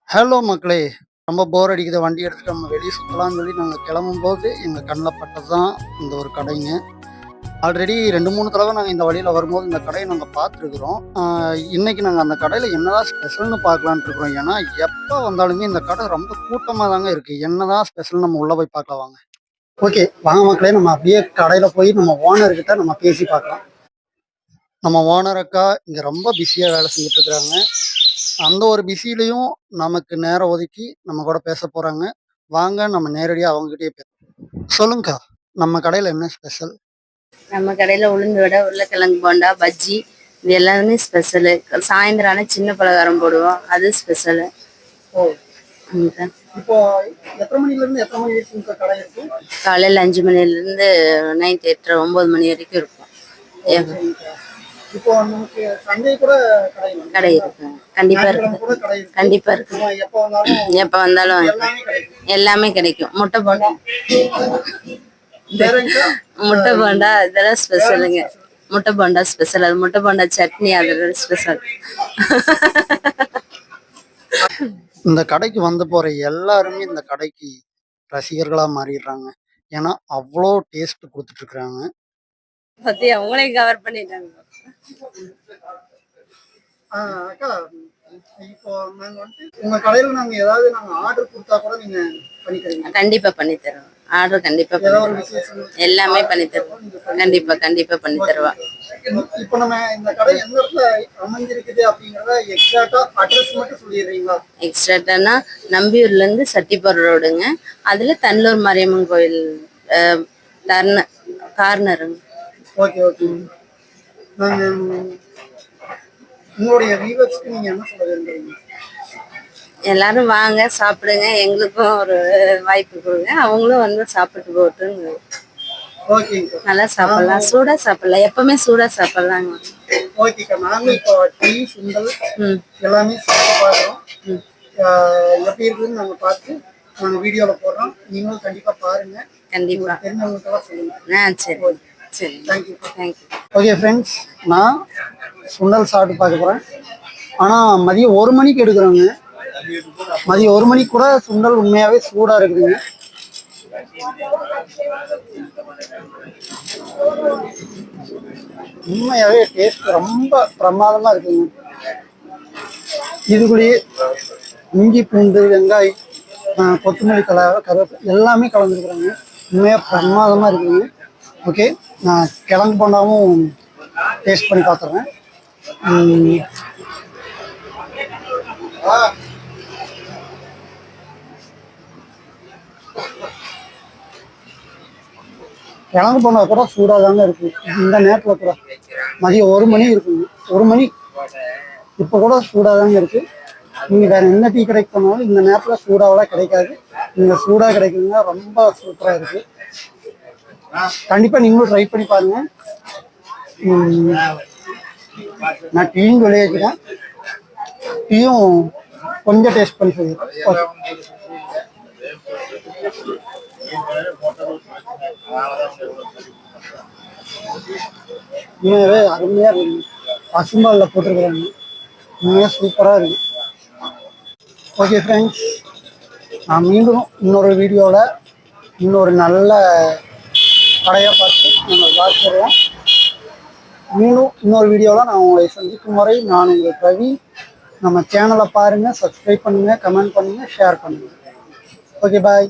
Hello மக்களே! ரொம்ப போர் அடிக்குது. வண்டி எடுத்துட்டு நம்ம வெளிய சுத்தலாம்னு சொல்லி நாங்க கிளம்பும்போது, எங்க கண்ல பட்டது தான் இந்த ஒரு கடைங்க. ஆல்ரெடி 2, 3 தடவ நாங்க இந்த வழியில வரும்போது இந்த கடைய நாங்க பார்த்துருக்குறோம். இன்னைக்கு நாங்க அந்த கடையில என்னதான் ஸ்பெஷல்னு பார்க்கலான்ட்டு இருக்கிறோம். ஏன்னா, எப்ப வந்தாலுமே இந்த கடை ரொம்ப கூட்டமா தாங்க இருக்கு. என்னதான் ஸ்பெஷல்னு நம்ம உள்ள போய் பார்க்கலாம் வாங்க. ஓகே. வாங்க மக்களே! நம்ம அப்படியே கடையில போய் நம்ம ஓனர் கிட்ட நம்ம பேசி பார்க்கலாம். நம்ம ஓனர் அக்கா இங்க ரொம்ப பிஸியா வேலை செஞ்சுட்டு இருக்காங்க. அந்த ஒரு பிஸிலயும் நமக்கு நேரம் ஒதுக்கி நம்ம கூட பேச போறாங்க. வாங்க நம்ம நேரடியா அவங்ககிட்டயே சொல்லுங்கக்கா. நம்ம கடையில என்ன ஸ்பெஷல்? நம்ம கடையில உளுந்து வடை, உருளைக்கிழங்கு போண்டா, பஜ்ஜி இது எல்லாமே ஸ்பெஷலு. சாயந்தரம் ஆனா சின்ன பலகாரம் போடுவோம், அது ஸ்பெஷலு. ஓ! இப்போ எத்தனை மணிலேருந்து எத்தனை மணி வரைக்கும் கடை இருக்கும்? காலையில் 5 மணிலேருந்து நைட் 8:30 9 மணி வரைக்கும் இருக்கும். இப்போ நமக்கு சண்டே கூட கடை இருக்கு, கண்டிப்பா இருக்கு, கண்டிப்பா இருக்கு. எப்போ வந்தாலும் எல்லாமே கிடைக்கும். முட்டை போண்டா, முட்டை போண்டா இதெல்லாம் ஸ்பெஷலுங்க. முட்டை போண்டா ஸ்பெஷல். அது முட்டை போண்டா சட்னி அதெல்லாம் ஸ்பெஷல். இந்த கடைக்கு வந்து போற எல்லாருமே இந்த கடைக்கு ரசிகர்களா மாறிடுறாங்க. ஏன்னா அவ்வளோ டேஸ்ட் கொடுத்துட்டு இருக்காங்க. பத்தி அவங்களையும் கவர் பண்ணிட்டாங்க. அக்கா, இப்போ நாங்க வந்து உங்க கடையில நாங்க ஏதாவது ஆர்டர் கொடுத்தா கூட நீங்க பண்ணி தருவீங்க? கண்டிப்பா பண்ணி தருவோம். ஆர்டர் கண்டிப்பா எல்லாமே பண்ணி தருவோம். கண்டிப்பா கண்டிப்பா பண்ணி தருவா. இப்போ நம்ம இந்த கடை எந்த இடத்துல அமைஞ்சிருக்குது அப்படிங்கறத எக்ஸாக்ட்டா அட்ரஸ் மட்டும் சொல்லிடுறீங்களா? எக்ஸாக்ட்டானா நம்பியூர்ல இருந்து சட்டிப்பர் ரோடுங்க. அதுல தன்னூர் மாரியம்மன் கோயில் கார்னருங்க. Okay okay. நாங்க உங்களுடைய வியூவர்ஸ்க்கு நீங்க என்ன சொல்ல விரும்புறீங்க? எல்லாரும் வாங்க, சாப்பிடுங்க, எங்களுக்கும் ஒரு வாய்ப்பு கொடுங்க, அவங்களும் வந்து சாப்பிட்டு போட்டுங்க. ஓகேங்க. நல்லா சாப்பிடலாம், சூடா சாப்பிடலாம், எப்பவுமே சூடா சாப்பிடலாங்க. ஓகேக்கா. நாங்களும் இப்போ டீ சுண்டல் எல்லாமே சாப்பிட்டு பார்க்குறோம். எப்படி இருக்குன்னு நாங்கள் பார்த்து நாங்கள் வீடியோவில் போடுறோம். நீங்களும் கண்டிப்பாக பாருங்க. கண்டிப்பாக தெரிஞ்சவங்களுக்கெல்லாம் சொல்லுங்க. சரி சரி, தேங்க்யூ தேங்க்யூ. ஓகே ஃப்ரெண்ட்ஸ், நான் சுண்டல் சாப்பிட்டு பார்க்க போகிறேன். ஆனால் மதியம் 1 மணிக்கு எடுக்கிறோங்க. மதியம் 1 மணிக்கு கூட சுண்டல் உண்மையாகவே சூடாக இருக்குதுங்க. உண்மையாகவே டேஸ்ட் ரொம்ப பிரமாதமாக இருக்குங்க. இதுக்குள்ளேயே இஞ்சி பூண்டு வெங்காயம் கொத்தமல்லி கருவேப்பிலை எல்லாமே கலந்துருக்குறாங்க. உண்மையாக பிரமாதமாக இருக்குதுங்க. ஓகே, நான் கிழங்கு போண்டாவும் டேஸ்ட் பண்ணி பார்த்துறேன். கிழங்கு போண்டா கூட சூடாக தாங்க இருக்குது. இந்த நேரத்தில் கூட மதியம் 1 மணி இருக்குங்க. 1 மணி இப்போ கூட சூடாக தாங்க இருக்குது. நீங்கள் வேறு என்ன டீ கடைக்கு போனாலும் இந்த நேரத்தில் சூடாகலாம் கிடைக்காது. இங்கே சூடாக கிடைக்குதுங்க. ரொம்ப சூப்பராக இருக்குது. கண்டிப்பாக நீங்களும் ட்ரை பண்ணி பாருங்க. நான் டீயும் விளையாடுறேன். டீயும் கொஞ்சம் டேஸ்ட் பண்ணி சொல்லிடுறேன். உண்மையாகவே அருமையாக இருக்குது. பசும்பாலில் போட்டிருக்கிறாங்க. உண்மையாக சூப்பராக இருக்குது. ஓகே ஃப்ரெண்ட்ஸ், நான் மீண்டும் இன்னொரு வீடியோவில் இன்னொரு நல்ல கடையாக பார்த்து நம்ம பார்த்துருவோம். மீண்டும் இன்னொரு வீடியோவில் நான் உங்களை சந்திக்கும் வரை நான் உங்கள் ரவி. நம்ம சேனலை பாருங்கள், சப்ஸ்கிரைப் பண்ணுங்கள், கமெண்ட் பண்ணுங்கள், ஷேர் பண்ணுங்கள். ஓகே, பாய்.